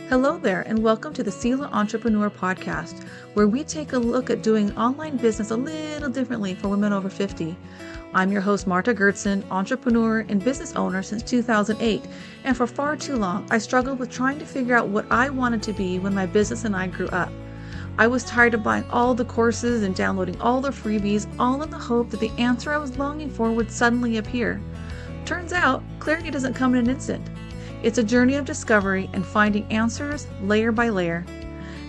Hello there, and welcome to the Selah Entrepreneur Podcast, where we take a look at doing online business a little differently for women over 50. I'm your host, Marta Gertson, entrepreneur and business owner since 2008, and for far too long, I struggled with trying to figure out what I wanted to be when my business and I grew up. I was tired of buying all the courses and downloading all the freebies, all in the hope that the answer I was longing for would suddenly appear. Turns out, clarity doesn't come in an instant. It's a journey of discovery and finding answers layer by layer.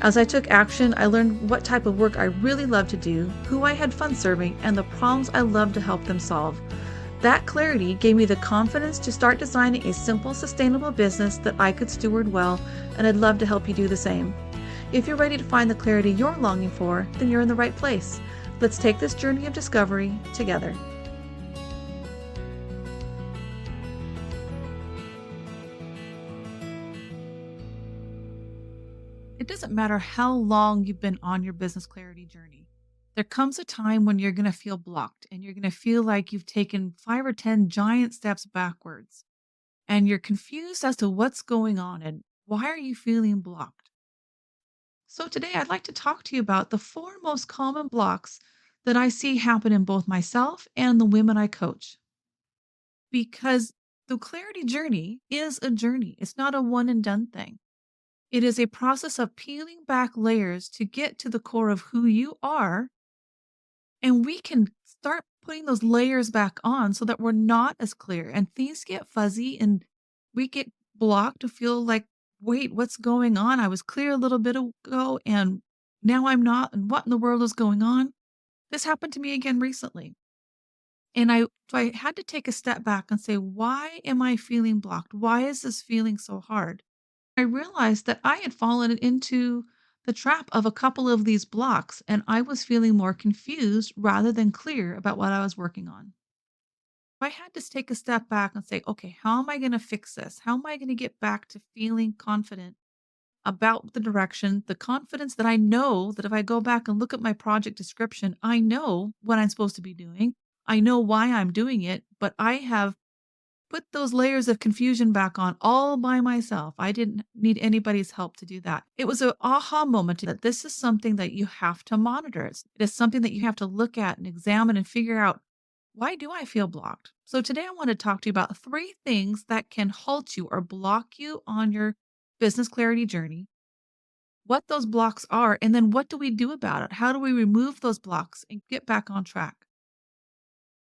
As I took action, I learned what type of work I really loved to do, who I had fun serving, and the problems I loved to help them solve. That clarity gave me the confidence to start designing a simple, sustainable business that I could steward well, and I'd love to help you do the same. If you're ready to find the clarity you're longing for, then you're in the right place. Let's take this journey of discovery together. It doesn't matter how long you've been on your business clarity journey. There comes a time when you're going to feel blocked and you're going to feel like you've taken 5 or 10 giant steps backwards and you're confused as to what's going on and why are you feeling blocked. So today I'd like to talk to you about the 4 most common blocks that I see happen in both myself and the women I coach. Because the clarity journey is a journey. It's not a one and done thing. It is a process of peeling back layers to get to the core of who you are. And we can start putting those layers back on so that we're not as clear and things get fuzzy and we get blocked to feel like, wait, what's going on? I was clear a little bit ago and now I'm not. And what in the world is going on? This happened to me again recently. And I had to take a step back and say, why am I feeling blocked? Why is this feeling so hard? I realized that I had fallen into the trap of a couple of these blocks, and I was feeling more confused rather than clear about what I was working on. I had to take a step back and say, okay, how am I going to fix this? How am I going to get back to feeling confident about the direction, the confidence that I know that if I go back and look at my project description, I know what I'm supposed to be doing. I know why I'm doing it, but I have put those layers of confusion back on all by myself. I didn't need anybody's help to do that. It was an aha moment that this is something that you have to monitor. It is something that you have to look at and examine and figure out, why do I feel blocked? So today I want to talk to you about 3 things that can halt you or block you on your business clarity journey, what those blocks are, and then what do we do about it? How do we remove those blocks and get back on track?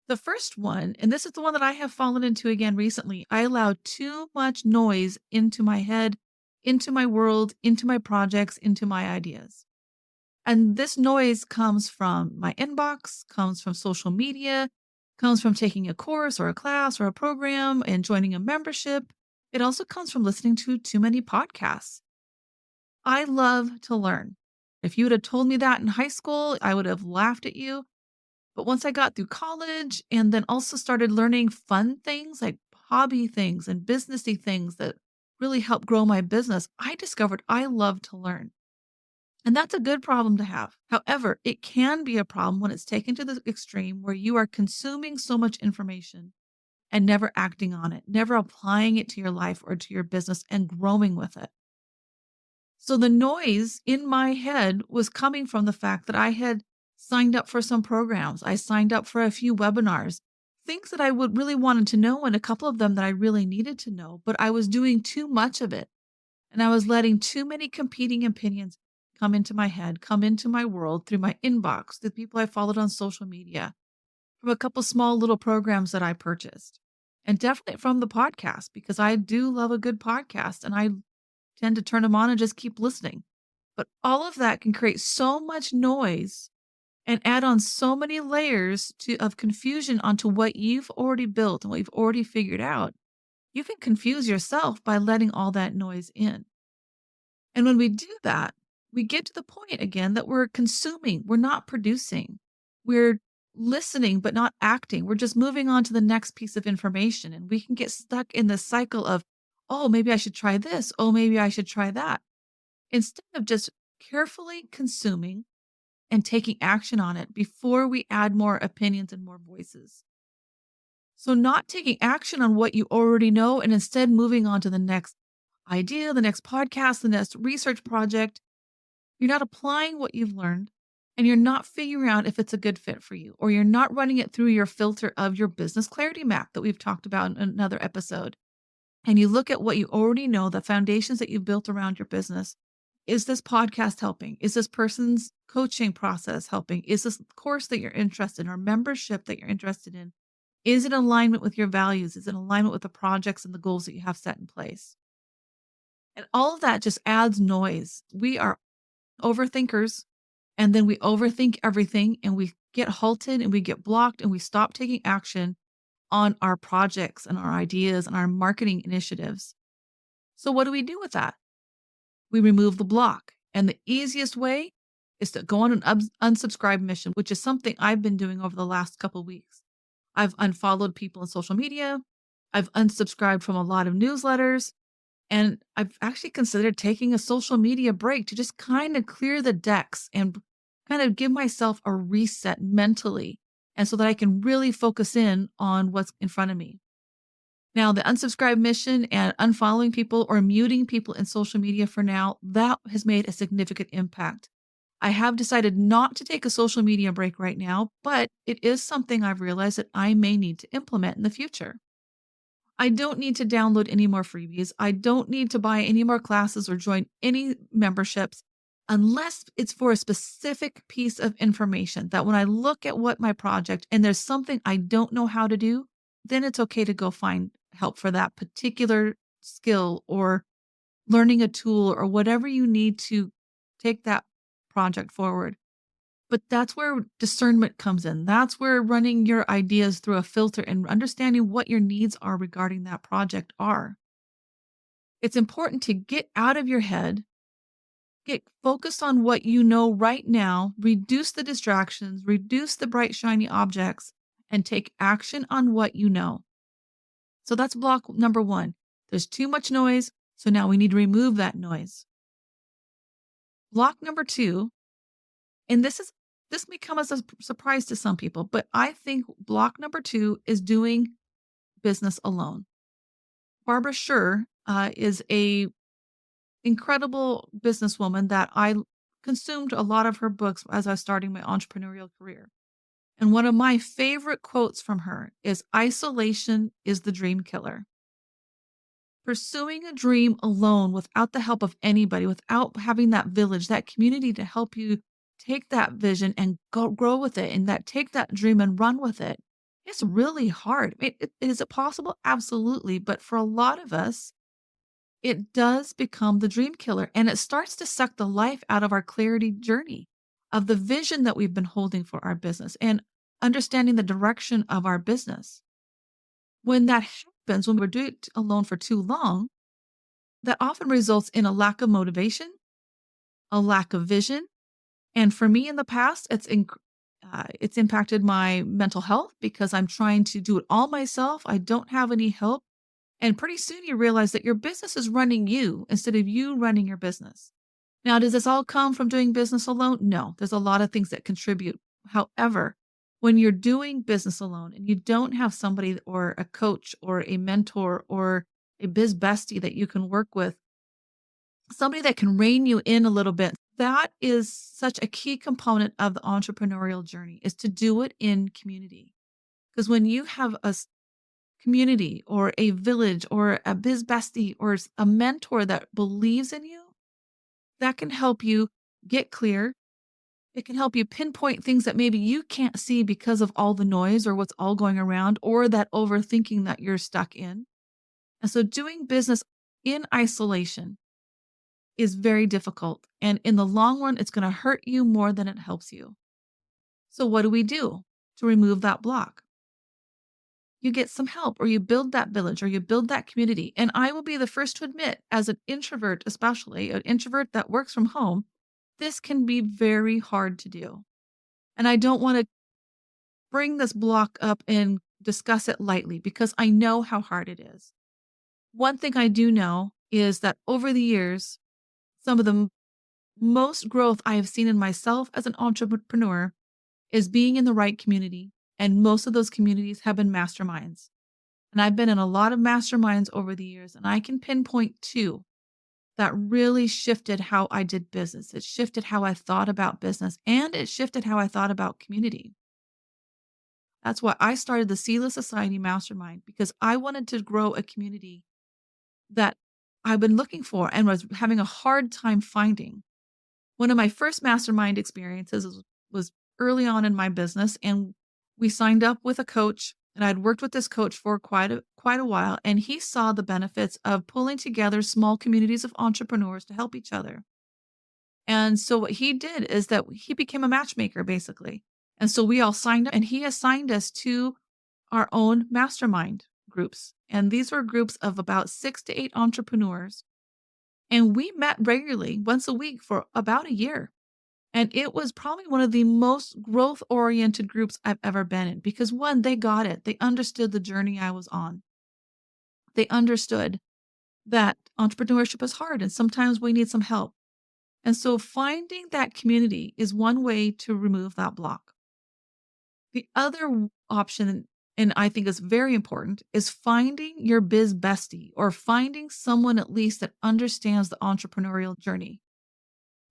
The first one, and this is the one that I have fallen into again recently, I allowed too much noise into my head, into my world, into my projects, into my ideas. And this noise comes from my inbox, comes from social media, comes from taking a course or a class or a program and joining a membership. It also comes from listening to too many podcasts. I love to learn. If you would have told me that in high school, I would have laughed at you. But once I got through college and then also started learning fun things like hobby things and businessy things that really helped grow my business, I discovered I love to learn. And that's a good problem to have. However, it can be a problem when it's taken to the extreme where you are consuming so much information and never acting on it, never applying it to your life or to your business and growing with it. So the noise in my head was coming from the fact that I had signed up for some programs. I signed up for a few webinars, things that I would really wanted to know, and a couple of them that I really needed to know, but I was doing too much of it. And I was letting too many competing opinions come into my head, come into my world through my inbox, the people I followed on social media, from a couple small little programs that I purchased, and definitely from the podcast, because I do love a good podcast and I tend to turn them on and just keep listening. But all of that can create so much noise and add on so many layers of confusion onto what you've already built and what you've already figured out. You can confuse yourself by letting all that noise in. And when we do that, we get to the point again that we're consuming, we're not producing. We're listening but not acting. We're just moving on to the next piece of information. And we can get stuck in this cycle of, oh, maybe I should try this. Oh, maybe I should try that. Instead of just carefully consuming and taking action on it before we add more opinions and more voices. So not taking action on what you already know and instead moving on to the next idea, the next podcast, the next research project. You're not applying what you've learned and you're not figuring out if it's a good fit for you, or you're not running it through your filter of your business clarity map that we've talked about in another episode. And you look at what you already know, the foundations that you've built around your business. Is this podcast helping? Is this person's coaching process helping? Is this course that you're interested in or membership that you're interested in? Is it in alignment with your values? Is it in alignment with the projects and the goals that you have set in place? And all of that just adds noise. We are overthinkers, and then we overthink everything and we get halted and we get blocked and we stop taking action on our projects and our ideas and our marketing initiatives. So, what do we do with that? We remove the block. And the easiest way is to go on an unsubscribe mission, which is something I've been doing over the last couple of weeks. I've unfollowed people on social media. I've unsubscribed from a lot of newsletters. And I've actually considered taking a social media break to just kind of clear the decks and kind of give myself a reset mentally. And so that I can really focus in on what's in front of me. Now, the unsubscribe mission and unfollowing people or muting people in social media for now, that has made a significant impact. I have decided not to take a social media break right now, but it is something I've realized that I may need to implement in the future. I don't need to download any more freebies. I don't need to buy any more classes or join any memberships unless it's for a specific piece of information that when I look at what my project and there's something I don't know how to do, then it's okay to go find help for that particular skill or learning a tool or whatever you need to take that project forward. But that's where discernment comes in. That's where running your ideas through a filter and understanding what your needs are regarding that project are. It's important to get out of your head, get focused on what you know right now, reduce the distractions, reduce the bright, shiny objects, and take action on what you know. So that's block number one. There's too much noise, so now we need to remove that noise. Block number two, and this may come as a surprise to some people, but I think block number two is doing business alone. Barbara Sher is a incredible businesswoman that I consumed a lot of her books as I was starting my entrepreneurial career. And one of my favorite quotes from her is isolation is the dream killer. Pursuing a dream alone without the help of anybody, without having that village, that community to help you take that vision and go grow with it and that take that dream and run with it. It's really hard. Is it possible? Absolutely. But for a lot of us, it does become the dream killer and it starts to suck the life out of our clarity journey of the vision that we've been holding for our business and understanding the direction of our business. When that happens, when we're doing it alone for too long, that often results in a lack of motivation, a lack of vision. And for me in the past, it's impacted my mental health because I'm trying to do it all myself. I don't have any help. And pretty soon you realize that your business is running you instead of you running your business. Now, does this all come from doing business alone? No, there's a lot of things that contribute. However, when you're doing business alone and you don't have somebody or a coach or a mentor or a biz bestie that you can work with, somebody that can rein you in a little bit, that is such a key component of the entrepreneurial journey is to do it in community. Because when you have community or a village or a biz bestie or a mentor that believes in you, that can help you get clear. It can help you pinpoint things that maybe you can't see because of all the noise or what's all going around or that overthinking that you're stuck in. And so doing business in isolation is very difficult. And in the long run, it's going to hurt you more than it helps you. So what do we do to remove that block? You get some help or you build that village or you build that community. And I will be the first to admit, as an introvert, especially an introvert that works from home, this can be very hard to do. And I don't want to bring this block up and discuss it lightly because I know how hard it is. One thing I do know is that over the years, some of the most growth I have seen in myself as an entrepreneur is being in the right community. And most of those communities have been masterminds. And I've been in a lot of masterminds over the years, and I can pinpoint two that really shifted how I did business. It shifted how I thought about business and it shifted how I thought about community. That's why I started the Selah Society Mastermind because I wanted to grow a community that I've been looking for and was having a hard time finding. One of my first mastermind experiences was early on in my business, and we signed up with a coach, and I'd worked with this coach for quite a while, and he saw the benefits of pulling together small communities of entrepreneurs to help each other. And so what he did is that he became a matchmaker basically. And so we all signed up and he assigned us to our own mastermind groups. And these were groups of about 6 to 8 entrepreneurs. And we met regularly once a week for about a year. And it was probably one of the most growth oriented groups I've ever been in because one, they got it. They understood the journey I was on. They understood that entrepreneurship is hard and sometimes we need some help. And so finding that community is one way to remove that block. The other option, and I think is very important, is finding your biz bestie or finding someone at least that understands the entrepreneurial journey.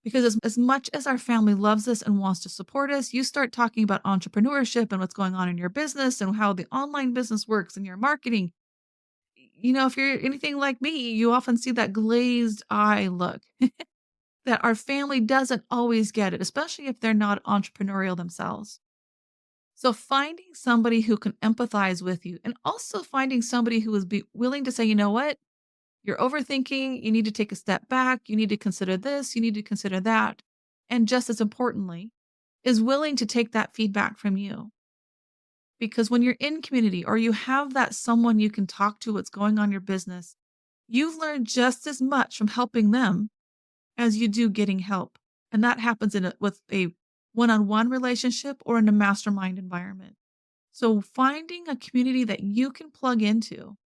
Because as much as our family loves us and wants to support us, you start talking about entrepreneurship and what's going on in your business and how the online business works and your marketing. If you're anything like me, you often see that glazed eye look that our family doesn't always get it, especially if they're not entrepreneurial themselves. So finding somebody who can empathize with you and also finding somebody who is willing to say, you know what, you're overthinking, you need to take a step back, you need to consider this, you need to consider that. And just as importantly, is willing to take that feedback from you. Because when you're in community or you have that someone you can talk to what's going on in your business, you've learned just as much from helping them as you do getting help. And that happens with a one-on-one relationship or in a mastermind environment. So finding a community that you can plug into.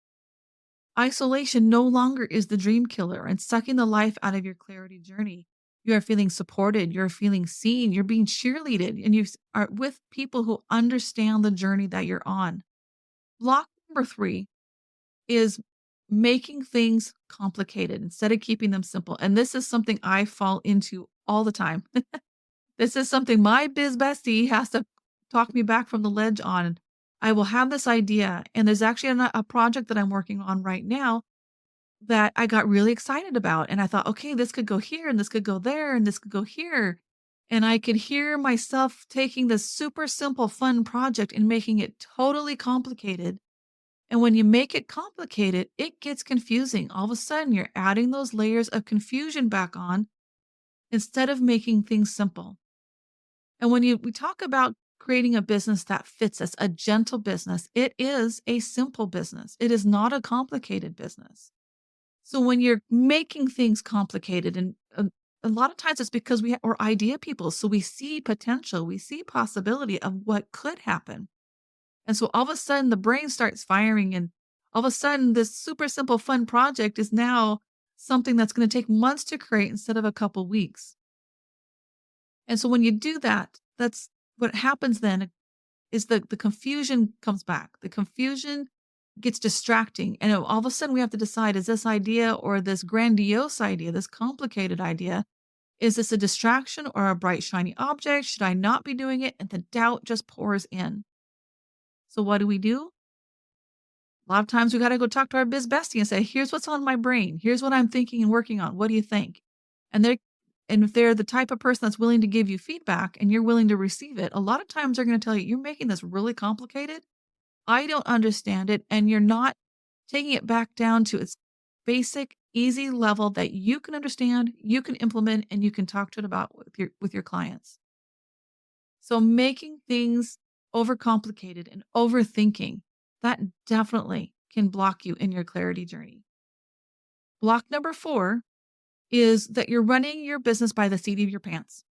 Isolation no longer is the dream killer and sucking the life out of your clarity journey. You are feeling supported, you're feeling seen, you're being cheerleaded, and are with people who understand the journey that you're on. Block number 3 is making things complicated instead of keeping them simple. And this is something I fall into all the time. This is something my biz bestie has to talk me back from the ledge on. I will have this idea, and there's actually a project that I'm working on right now that I got really excited about. And I thought, okay, this could go here, and this could go there, and this could go here. And I could hear myself taking this super simple, fun project and making it totally complicated. And when you make it complicated, it gets confusing. All of a sudden, you're adding those layers of confusion back on instead of making things simple. And when we talk about creating a business that fits us, a gentle business, it is a simple business. It is not a complicated business. So when you're making things complicated, and a lot of times it's because we're idea people, so we see potential, we see possibility of what could happen. And so all of a sudden the brain starts firing, and all of a sudden this super simple fun project is now something that's going to take months to create instead of a couple weeks. And so when you do that, that's what happens then is the confusion comes back. The confusion gets distracting. And all of a sudden we have to decide, is this idea or this grandiose idea, this complicated idea, is this a distraction or a bright, shiny object? Should I not be doing it? And the doubt just pours in. So what do? A lot of times we got to go talk to our biz bestie and say, here's what's on my brain. Here's what I'm thinking and working on. What do you think? And if they're the type of person that's willing to give you feedback and you're willing to receive it, a lot of times they're going to tell you, you're making this really complicated. I don't understand it. And you're not taking it back down to its basic, easy level that you can understand, you can implement, and you can talk to it about with your clients. So making things overcomplicated and overthinking, that definitely can block you in your clarity journey. Block number 4 is that you're running your business by the seat of your pants.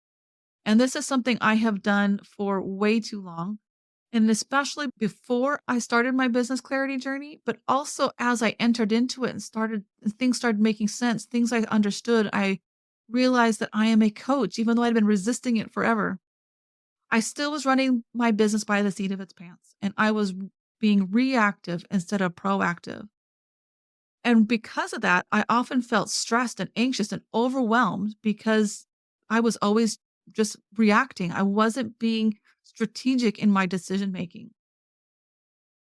And this is something I have done for way too long. And especially before I started my business clarity journey, but also as I entered into it and things started making sense, things I understood, I realized that I am a coach, even though I'd been resisting it forever. I still was running my business by the seat of its pants, and I was being reactive instead of proactive. And because of that, I often felt stressed and anxious and overwhelmed because I was always just reacting. I wasn't being strategic in my decision making.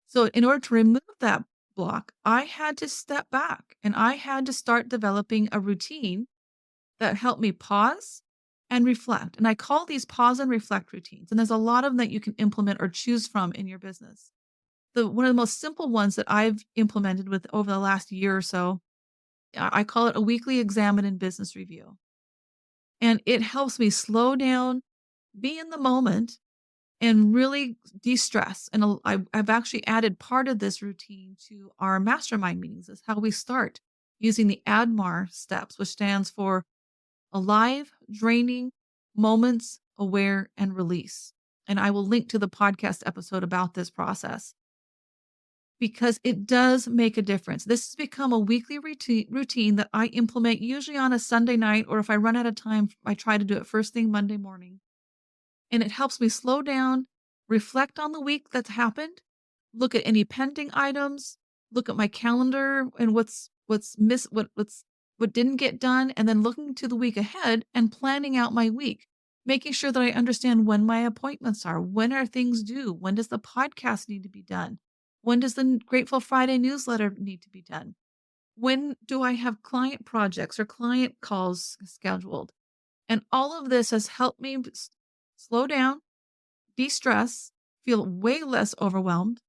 So, in order to remove that block, I had to step back and I had to start developing a routine that helped me pause and reflect. And I call these pause and reflect routines. And there's a lot of them that you can implement or choose from in your business. One of the most simple ones that I've implemented with over the last year or so, I call it a weekly examine and business review. And it helps me slow down, be in the moment, and really de-stress. And I've actually added part of this routine to our mastermind meetings. Is how we start using the ADMAR steps, which stands for alive, draining, moments, aware, and release. And I will link to the podcast episode about this process because it does make a difference. This has become a weekly routine that I implement usually on a Sunday night, or if I run out of time, I try to do it first thing Monday morning. And it helps me slow down, reflect on the week that's happened, look at any pending items, look at my calendar and what didn't get done, and then looking to the week ahead and planning out my week, making sure that I understand when my appointments are, when are things due, when does the podcast need to be done, when does the Grateful Friday newsletter need to be done, when do I have client projects or client calls scheduled, and all of this has helped me slow down, de-stress, feel way less overwhelmed,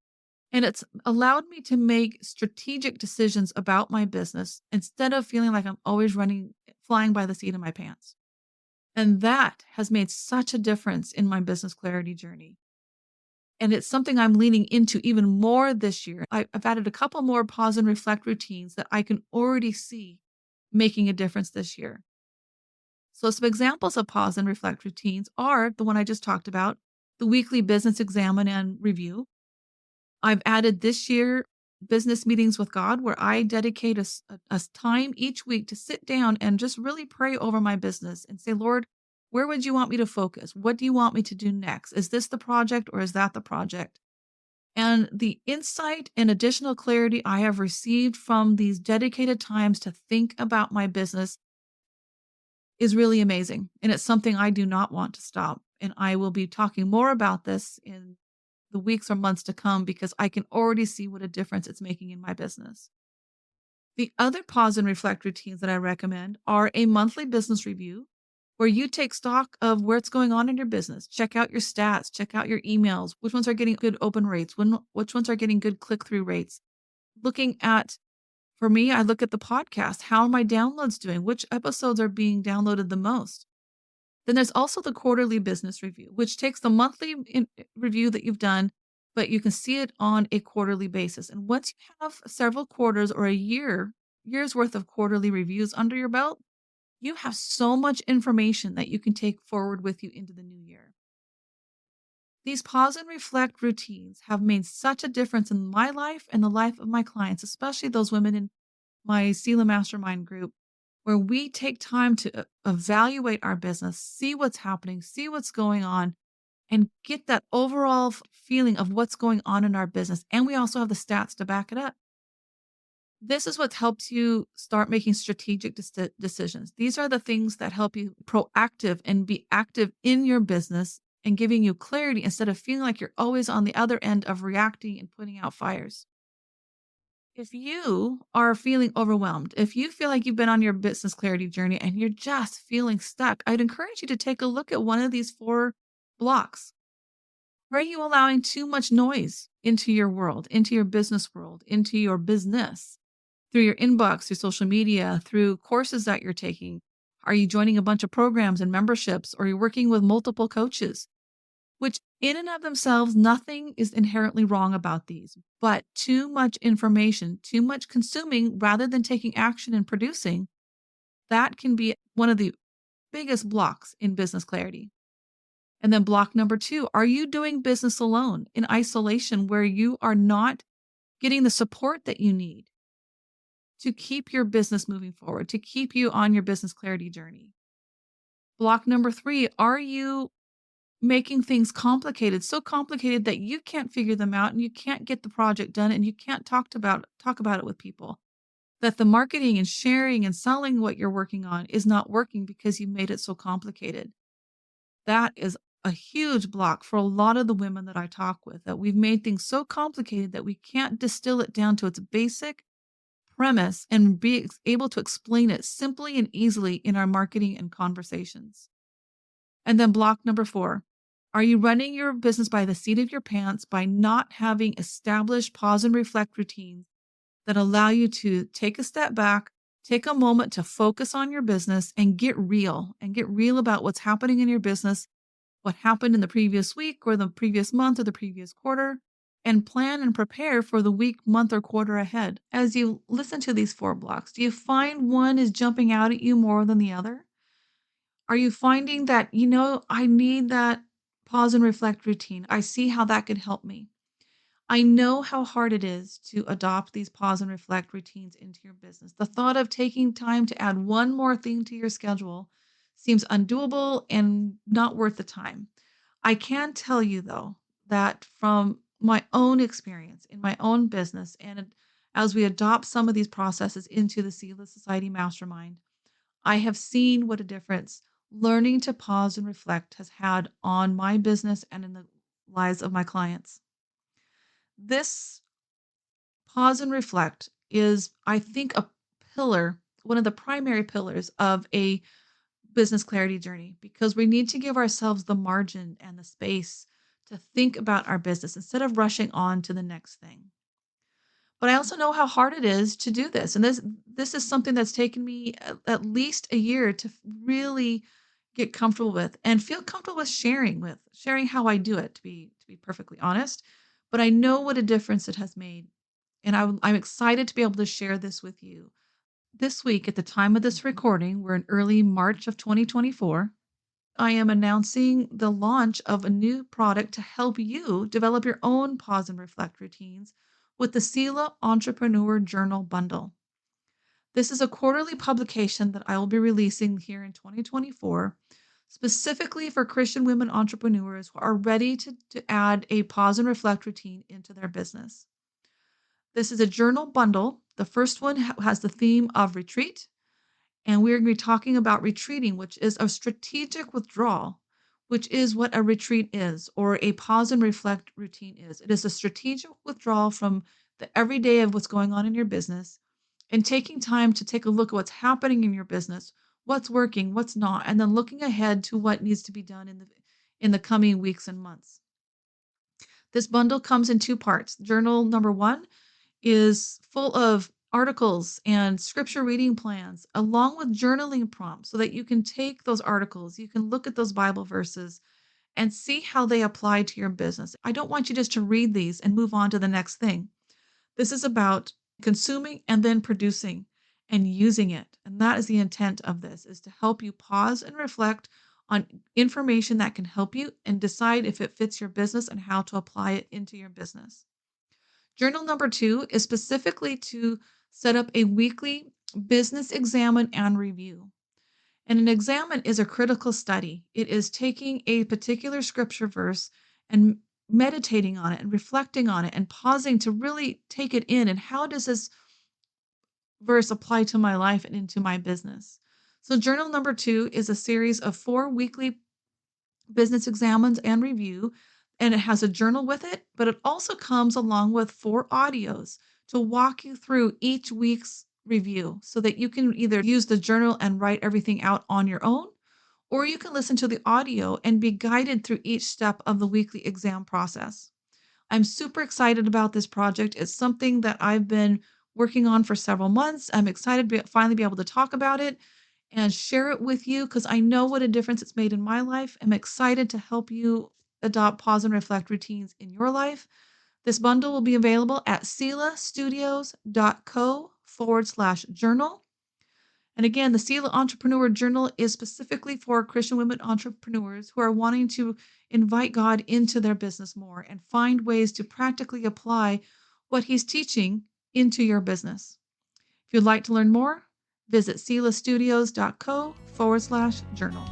and it's allowed me to make strategic decisions about my business instead of feeling like I'm always flying by the seat of my pants. And that has made such a difference in my business clarity journey. And it's something I'm leaning into even more this year. I've added a couple more pause and reflect routines that I can already see making a difference this year. So, some examples of pause and reflect routines are the one I just talked about, the weekly business examine and review. I've added this year business meetings with God where I dedicate a time each week to sit down and just really pray over my business and say, Lord, where would you want me to focus? What do you want me to do next? Is this the project or is that the project? And the insight and additional clarity I have received from these dedicated times to think about my business is really amazing. And it's something I do not want to stop. And I will be talking more about this in the weeks or months to come because I can already see what a difference it's making in my business. The other pause and reflect routines that I recommend are a monthly business review where you take stock of what's going on in your business. Check out your stats, check out your emails, which ones are getting good open rates, which ones are getting good click through rates. Looking at, for me, I look at the podcast. How are my downloads doing? Which episodes are being downloaded the most? Then there's also the quarterly business review, which takes the monthly review that you've done, but you can see it on a quarterly basis. And once you have several quarters or year's worth of quarterly reviews under your belt, you have so much information that you can take forward with you into the new year. These pause and reflect routines have made such a difference in my life and the life of my clients, especially those women in my Selah Mastermind group, where we take time to evaluate our business, see what's happening, see what's going on, and get that overall feeling of what's going on in our business. And we also have the stats to back it up. This is what helps you start making strategic decisions. These are the things that help you proactive and be active in your business and giving you clarity instead of feeling like you're always on the other end of reacting and putting out fires. If you are feeling overwhelmed, if you feel like you've been on your business clarity journey and you're just feeling stuck, I'd encourage you to take a look at one of these four blocks. Are you allowing too much noise into your world, into your business world, into your business through your inbox, through social media, through courses that you're taking? Are you joining a bunch of programs and memberships, or you're working with multiple coaches? Which in and of themselves, nothing is inherently wrong about these, but too much information, too much consuming rather than taking action and producing, that can be one of the biggest blocks in business clarity. And then block number two, are you doing business alone in isolation where you are not getting the support that you need to keep your business moving forward, to keep you on your business clarity journey? Block number three, are you making things complicated, so complicated that you can't figure them out and you can't get the project done and you can't talk about it with people? that the marketing and sharing and selling what you're working on is not working because you made it so complicated. That is a huge block for a lot of the women that I talk with, that we've made things so complicated that we can't distill it down to its basic premise and be able to explain it simply and easily in our marketing and conversations. And then block number 4. Are you running your business by the seat of your pants by not having established pause and reflect routines that allow you to take a step back, take a moment to focus on your business and get real about what's happening in your business, what happened in the previous week or the previous month or the previous quarter, and plan and prepare for the week, month, or quarter ahead. As you listen to these 4 blocks, do you find one is jumping out at you more than the other? Are you finding that, I need that pause and reflect routine? I see how that could help me. I know how hard it is to adopt these pause and reflect routines into your business. The thought of taking time to add one more thing to your schedule seems undoable and not worth the time. I can tell you, though, that from my own experience in my own business, and as we adopt some of these processes into the Selah Society Mastermind, I have seen what a difference learning to pause and reflect has had on my business and in the lives of my clients. This pause and reflect is, I think, a pillar, one of the primary pillars of a business clarity journey, because we need to give ourselves the margin and the space to think about our business instead of rushing on to the next thing. But I also know how hard it is to do this. And this is something that's taken me at least a year to really get comfortable with and feel comfortable with sharing how I do it, to be perfectly honest. But I know what a difference it has made. And I'm excited to be able to share this with you. This week, at the time of this recording, we're in early March of 2024. I am announcing the launch of a new product to help you develop your own pause and reflect routines with the Selah Entrepreneur Journal Bundle. This is a quarterly publication that I will be releasing here in 2024, specifically for Christian women entrepreneurs who are ready to add a pause and reflect routine into their business. This is a journal bundle. The first one has the theme of retreat. And we're going to be talking about retreating, which is a strategic withdrawal, which is what a retreat is, or a pause and reflect routine is. It is a strategic withdrawal from the everyday of what's going on in your business and taking time to take a look at what's happening in your business, what's working, what's not, and then looking ahead to what needs to be done in the coming weeks and months. This bundle comes in 2 parts. Journal number 1 is full of articles and scripture reading plans, along with journaling prompts, so that you can take those articles, you can look at those Bible verses and see how they apply to your business. I don't want you just to read these and move on to the next thing. This is about consuming and then producing and using it. And that is the intent of this, is to help you pause and reflect on information that can help you and decide if it fits your business and how to apply it into your business. Journal number 2 is specifically to set up a weekly business examine and review. And an examine is a critical study. It is taking a particular scripture verse and meditating on it and reflecting on it and pausing to really take it in. And how does this verse apply to my life and into my business? So, journal number 2 is a series of 4 weekly business examines and review, and it has a journal with it, but it also comes along with 4 audios to walk you through each week's review, so that you can either use the journal and write everything out on your own, or you can listen to the audio and be guided through each step of the weekly exam process. I'm super excited about this project. It's something that I've been working on for several months. I'm excited to finally be able to talk about it and share it with you, because I know what a difference it's made in my life. I'm excited to help you adopt pause and reflect routines in your life. This bundle will be available at selahstudios.co/journal. And again, the Selah Entrepreneur Journal is specifically for Christian women entrepreneurs who are wanting to invite God into their business more and find ways to practically apply what He's teaching into your business. If you'd like to learn more, visit selahstudios.co/journal.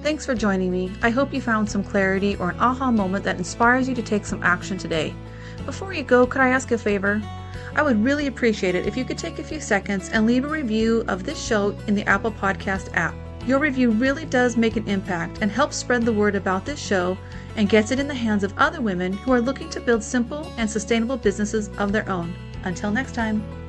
Thanks for joining me. I hope you found some clarity or an aha moment that inspires you to take some action today. Before you go, could I ask a favor? I would really appreciate it if you could take a few seconds and leave a review of this show in the Apple Podcast app. Your review really does make an impact and helps spread the word about this show and gets it in the hands of other women who are looking to build simple and sustainable businesses of their own. Until next time.